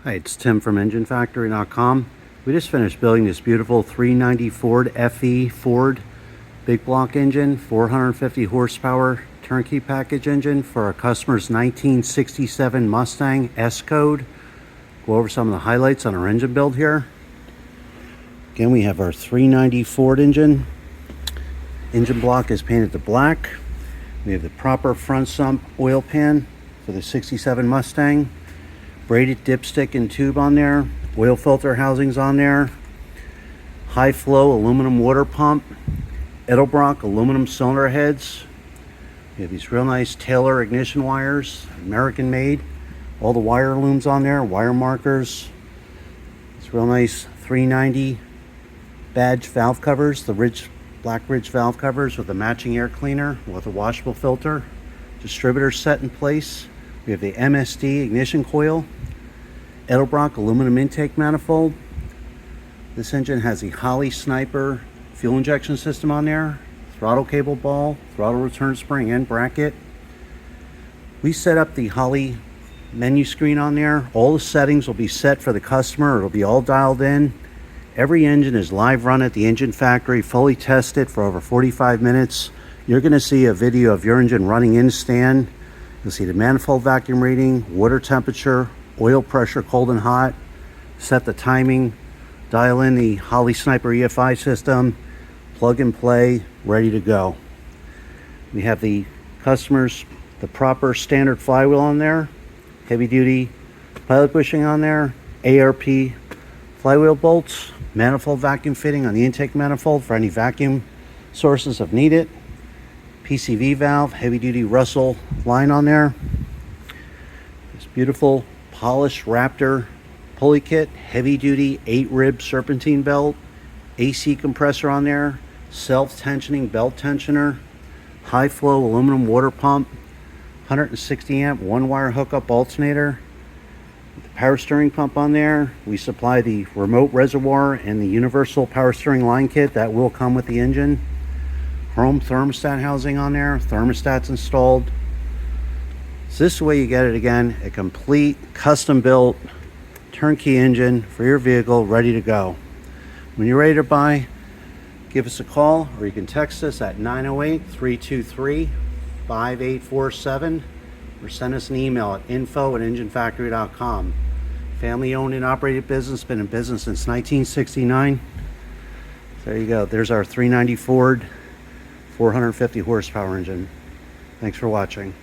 Hi, it's Tim from enginefactory.com. We just finished building this beautiful 390 Ford FE Ford big block engine, 450 horsepower turnkey package engine for our customer's 1967 Mustang S code. Go over some of the highlights on our engine build here. Again, we have our 390 Ford engine. Engine block is painted to black. We have the proper front sump oil pan for the 67 Mustang. Braided dipstick and tube on there, oil filter housings on there, high flow aluminum water pump, Edelbrock aluminum cylinder heads. We have these real nice Taylor ignition wires, American made. All the wire looms on there, wire markers. It's real nice 390 badge valve covers, the Black Ridge valve covers with a matching air cleaner with a washable filter. Distributor set in place. We have the MSD ignition coil, Edelbrock aluminum intake manifold. This engine has the Holley Sniper fuel injection system on there, throttle cable ball, throttle return spring and bracket. We set up the Holley menu screen on there. All the settings will be set for the customer. It'll be all dialed in. Every engine is live run at the engine factory, fully tested for over 45 minutes. You're going to see a video of your engine running in stand. You'll see the manifold vacuum reading, water temperature, oil pressure, cold and hot. Set the timing, dial in the Holley Sniper EFI system, plug and play, ready to go. We have the customers, the proper standard flywheel on there, heavy duty pilot bushing on there, ARP flywheel bolts, manifold vacuum fitting on the intake manifold for any vacuum sources if needed. PCV valve, heavy duty Russell line on there. This beautiful polished Wraptor pulley kit, heavy duty 8-rib serpentine belt, AC compressor on there, self-tensioning belt tensioner, high flow aluminum water pump, 160 amp 1-wire hookup alternator, the power steering pump on there. We supply the remote reservoir and the universal power steering line kit that will come with the engine. Chrome thermostat housing on there, thermostats installed. So this is the way you get it again, a complete custom built turnkey engine for your vehicle ready to go. When you're ready to buy, give us a call or you can text us at 908-323-5847 or send us an email at info@enginefactory.com. Family owned and operated business, been in business since 1969. There you go, there's our 390 Ford 450 horsepower engine. Thanks for watching.